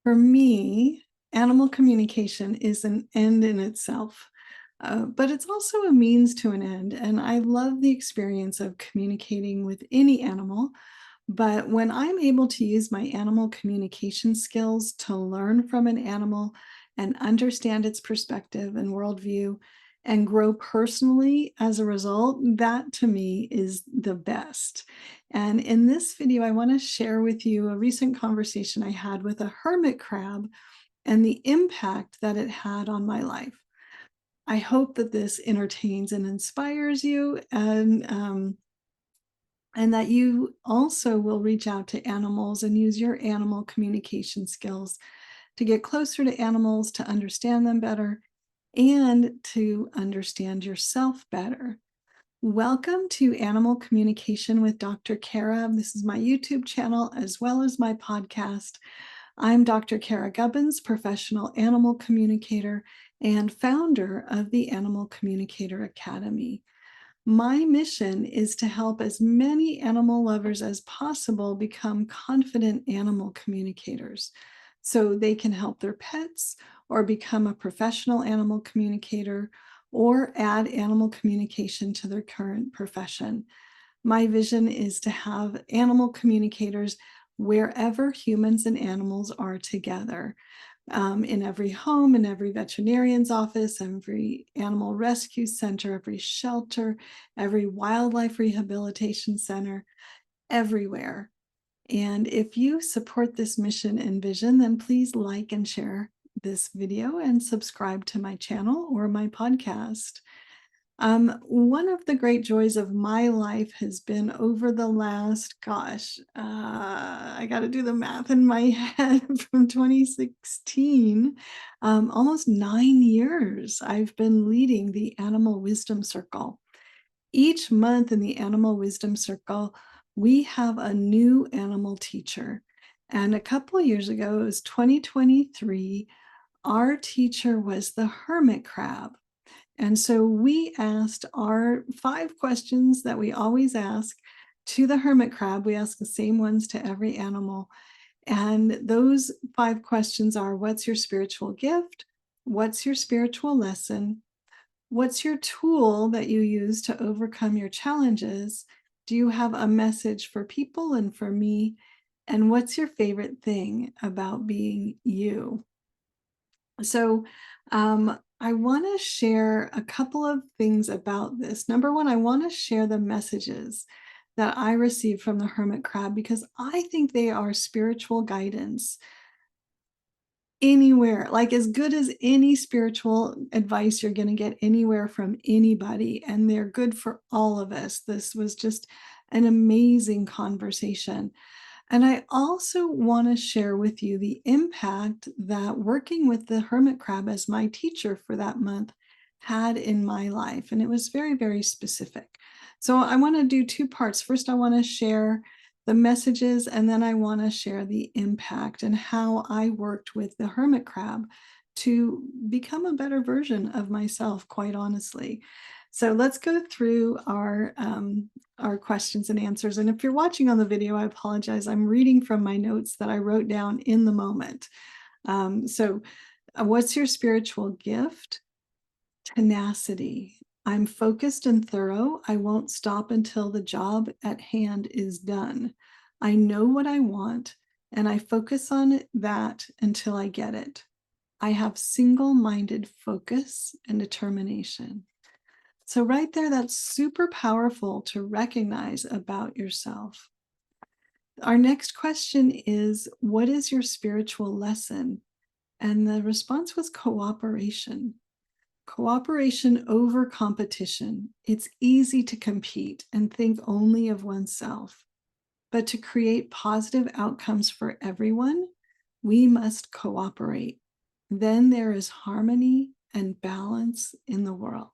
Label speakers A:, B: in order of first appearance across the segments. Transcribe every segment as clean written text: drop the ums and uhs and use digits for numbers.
A: For me, animal communication is an end in itself, but it's also a means to an end. And I love the experience of communicating with any animal. But when I'm able to use my animal communication skills to learn from an animal and understand its perspective and worldview and grow personally as a result, that to me is the best. And in this video, I want to share with you a recent conversation I had with a hermit crab and the impact that it had on my life. I hope that this entertains and inspires you, and that you also will reach out to animals and use your animal communication skills to get closer to animals, to understand them better, and to understand yourself better. Welcome to Animal Communication with Dr. Cara. This is my YouTube channel as well as my podcast. I'm Dr. Cara Gubbins, professional animal communicator and founder of the Animal Communicator Academy. My mission is to help as many animal lovers as possible become confident animal communicators so they can help their pets or become a professional animal communicator or add animal communication to their current profession. My vision is to have animal communicators wherever humans and animals are together. In every home, in every veterinarian's office, every animal rescue center, every shelter, every wildlife rehabilitation center, everywhere. And if you support this mission and vision, then please like and share this video and subscribe to my channel or my podcast. One of the great joys of my life has been over the last, I got to do the math in my head from 2016, almost 9 years, I've been leading the Animal Wisdom Circle. Each month in the Animal Wisdom Circle, we have a new animal teacher. And a couple of years ago, it was 2023, our teacher was the hermit crab. And so we asked our 5 questions that we always ask to the hermit crab. We ask the same ones to every animal. And those 5 questions are: what's your spiritual gift? What's your spiritual lesson? What's your tool that you use to overcome your challenges? Do you have a message for people and for me? And what's your favorite thing about being you? So I want to share a couple of things about this. Number one, I want to share the messages that I received from the hermit crab because I think they are spiritual guidance anywhere, like as good as any spiritual advice you're going to get anywhere from anybody, and they're good for all of us. This was just an amazing conversation. And I also want to share with you the impact that working with the hermit crab as my teacher for that month had in my life. And it was very, very specific. So I want to do 2 parts. First, I want to share the messages, and then I want to share the impact and how I worked with the hermit crab to become a better version of myself, quite honestly. So let's go through our questions and answers. And if you're watching on the video, I apologize. I'm reading from my notes that I wrote down in the moment. What's your spiritual gift? Tenacity. I'm focused and thorough. I won't stop until the job at hand is done. I know what I want, and I focus on that until I get it. I have single-minded focus and determination. So right there, that's super powerful to recognize about yourself. Our next question is, what is your spiritual lesson? And the response was cooperation. Cooperation over competition. It's easy to compete and think only of oneself. But to create positive outcomes for everyone, we must cooperate. Then there is harmony and balance in the world.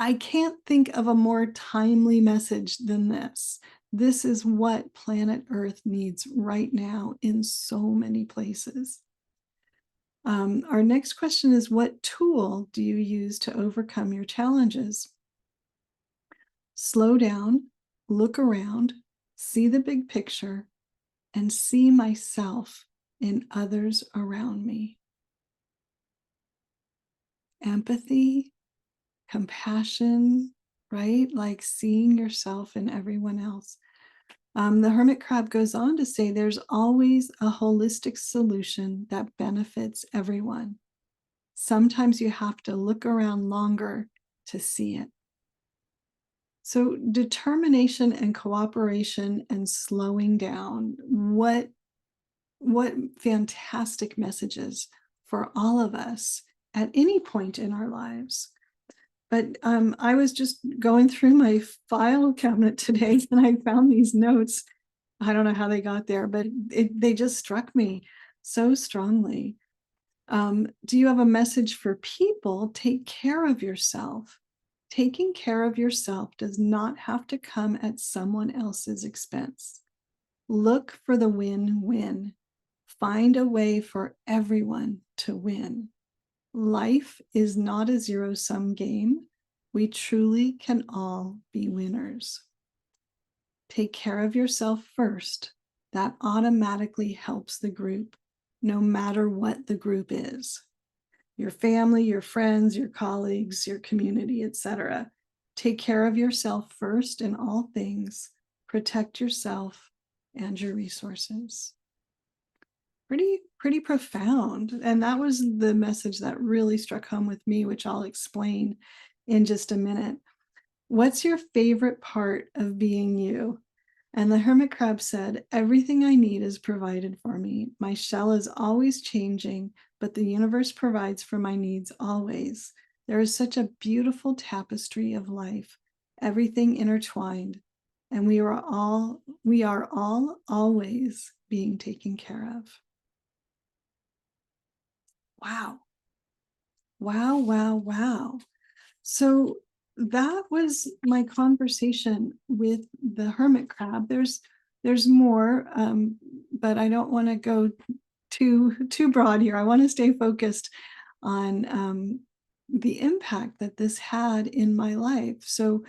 A: I can't think of a more timely message than this. This is what planet Earth needs right now in so many places. Our next question is, what tool do you use to overcome your challenges? Slow down, look around, see the big picture, and see myself in others around me. Empathy, compassion, right? Like seeing yourself in everyone else. The hermit crab goes on to say there's always a holistic solution that benefits everyone. Sometimes you have to look around longer to see it. So determination and cooperation and slowing down, what fantastic messages for all of us at any point in our lives. But I was just going through my file cabinet today and I found these notes. I don't know how they got there, but they just struck me so strongly. Do you have a message for people? Take care of yourself. Taking care of yourself does not have to come at someone else's expense. Look for the win-win. Find a way for everyone to win. Life is not a zero-sum game. We truly can all be winners. Take care of yourself first. That automatically helps the group, no matter what the group is. Your family, your friends, your colleagues, your community, etc. Take care of yourself first in all things. Protect yourself and your resources. Pretty profound. And that was the message that really struck home with me, which I'll explain in just a minute. What's your favorite part of being you? And the hermit crab said, everything I need is provided for me. My shell is always changing, but the universe provides for my needs always. There is such a beautiful tapestry of life, everything intertwined, and we are all always being taken care of. Wow. Wow, wow, wow. So that was my conversation with the hermit crab. There's more, but I don't want to go too broad here. I want to stay focused on the impact that this had in my life. So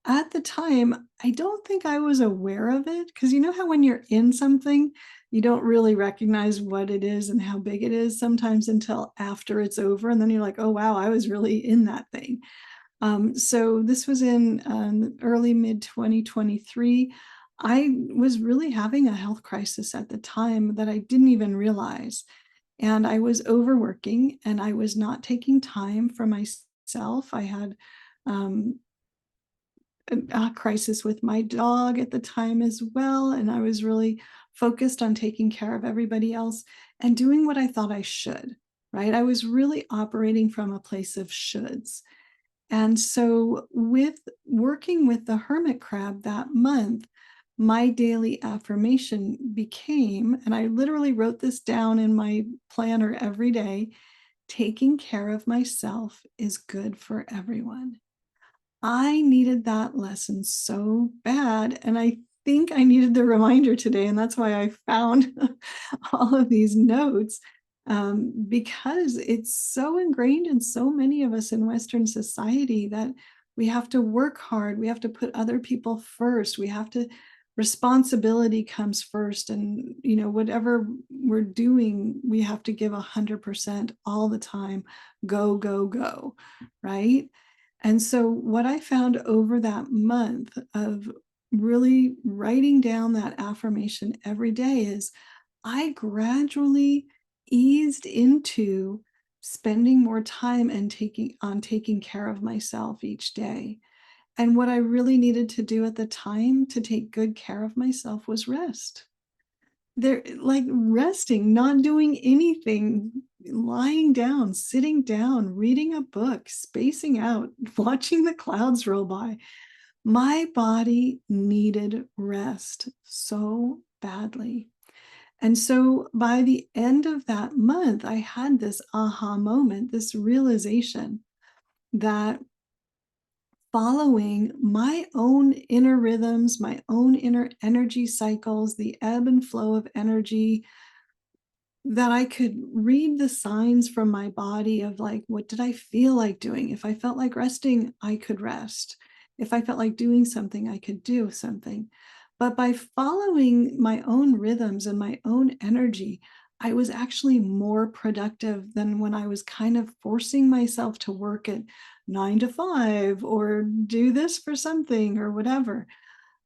A: at the time, I don't think I was aware of it, because you know how when you're in something, you don't really recognize what it is and how big it is sometimes until after it's over. And then you're like, oh, wow, I was really in that thing. So this was in early mid 2023. I was really having a health crisis at the time that I didn't even realize. And I was overworking and I was not taking time for myself. I had a crisis with my dog at the time as well. And I was really focused on taking care of everybody else and doing what I thought I should, right? I was really operating from a place of shoulds. And so with working with the hermit crab that month, my daily affirmation became, and I literally wrote this down in my planner every day, taking care of myself is good for everyone. I needed that lesson so bad. And I think I needed the reminder today. And that's why I found all of these notes, because it's so ingrained in so many of us in Western society that we have to work hard. We have to put other people first. We have to, responsibility comes first. And, you know, whatever we're doing, we have to give 100% all the time. Go, go, go, right? And so what I found over that month of really writing down that affirmation every day is I gradually eased into spending more time and taking care of myself each day. And what I really needed to do at the time to take good care of myself was rest. They're like resting, not doing anything, lying down, sitting down, reading a book, spacing out, watching the clouds roll by. My body needed rest so badly. And so by the end of that month, I had this aha moment, this realization that following my own inner rhythms, my own inner energy cycles, the ebb and flow of energy, that I could read the signs from my body of like, what did I feel like doing? If I felt like resting, I could rest. If I felt like doing something, I could do something. But by following my own rhythms and my own energy, I was actually more productive than when I was kind of forcing myself to work at 9 to 5 or do this for something or whatever.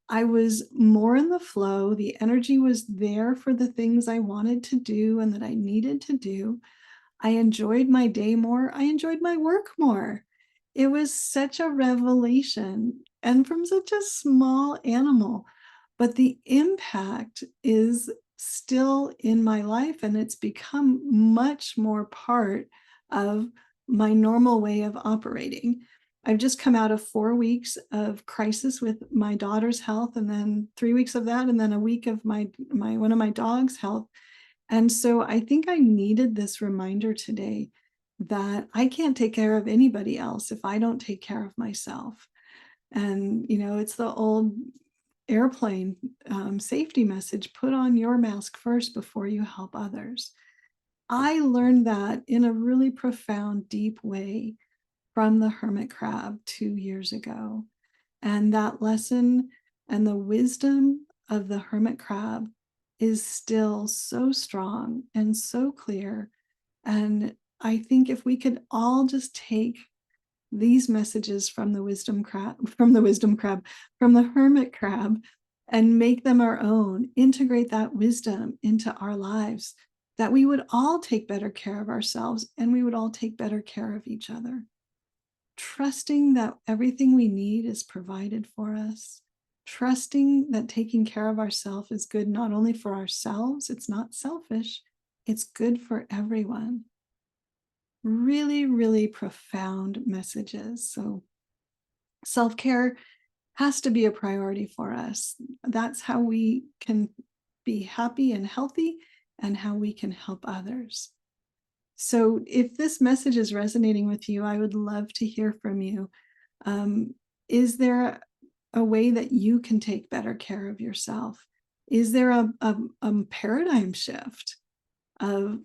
A: I was more in the flow. The energy was there for the things I wanted to do and that I needed to do. I enjoyed my day more. I enjoyed my work more. It was such a revelation and from such a small animal, but the impact is still in my life and it's become much more part of my normal way of operating. I've just come out of 4 weeks of crisis with my daughter's health, and then 3 weeks of that, and then a week of my one of my dog's health. And so I think I needed this reminder today that I can't take care of anybody else if I don't take care of myself. And, it's the old airplane safety message, put on your mask first before you help others. I learned that in a really profound, deep way from the hermit crab 2 years ago. And that lesson and the wisdom of the hermit crab is still so strong and so clear. And I think if we could all just take these messages from the from the hermit crab, and make them our own, integrate that wisdom into our lives, that we would all take better care of ourselves and we would all take better care of each other. Trusting that everything we need is provided for us, trusting that taking care of ourselves is good not only for ourselves, it's not selfish, it's good for everyone. Really, really profound messages. So, self care has to be a priority for us. That's how we can be happy and healthy and how we can help others. So, if this message is resonating with you, I would love to hear from you. Is there a way that you can take better care of yourself? Is there a paradigm shift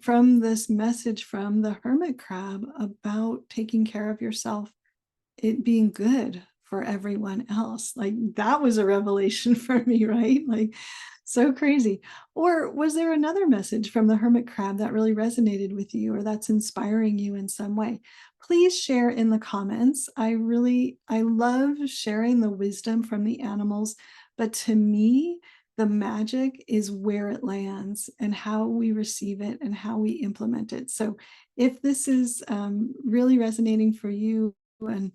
A: from this message from the hermit crab about taking care of yourself, it being good for everyone else? Like, that was a revelation for me, right? Like, so crazy. Or was there another message from the hermit crab that really resonated with you or that's inspiring you in some way? Please share in the comments. I love sharing the wisdom from the animals, but to me, the magic is where it lands and how we receive it and how we implement it. So if this is really resonating for you, and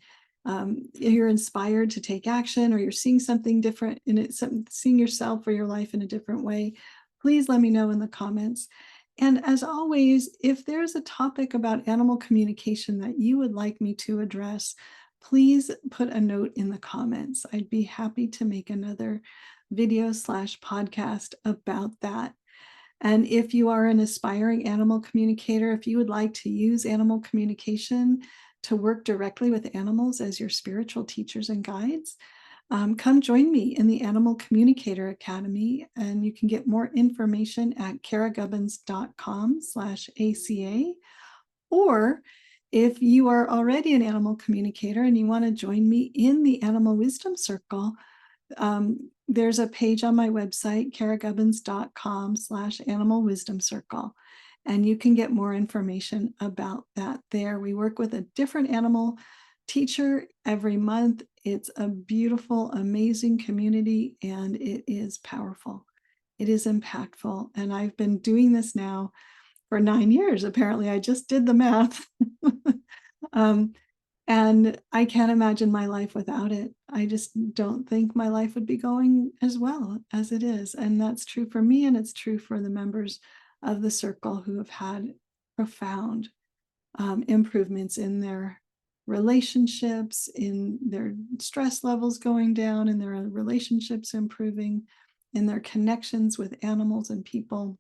A: you're inspired to take action, or you're seeing something different in it, seeing yourself or your life in a different way, please let me know in the comments. And as always, if there's a topic about animal communication that you would like me to address, please put a note in the comments. I'd be happy to make another video/podcast about that. And if you are an aspiring animal communicator, if you would like to use animal communication to work directly with animals as your spiritual teachers and guides, come join me in the Animal Communicator Academy, and you can get more information at caragubbins.com/ACA. Or if you are already an animal communicator and you want to join me in the Animal Wisdom Circle, there's a page on my website, caragubbins.com/animal wisdom circle, and you can get more information about that there. We work with a different animal teacher every month. It's a beautiful, amazing community, and it is powerful. It is impactful. And I've been doing this now for 9 years. Apparently, I just did the math. And I can't imagine my life without it. I just don't think my life would be going as well as it is. And that's true for me, and it's true for the members of the circle who have had profound improvements in their relationships, in their stress levels going down, in their relationships improving, in their connections with animals and people.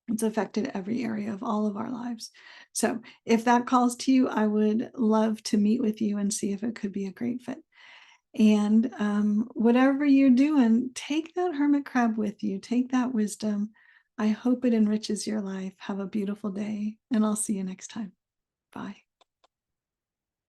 A: It's affected every area of all of our lives. So if that calls to you, I would love to meet with you and see if it could be a great fit. And whatever you're doing, take that hermit crab with you. Take that wisdom. I hope it enriches your life. Have a beautiful day, and I'll see you next time. Bye.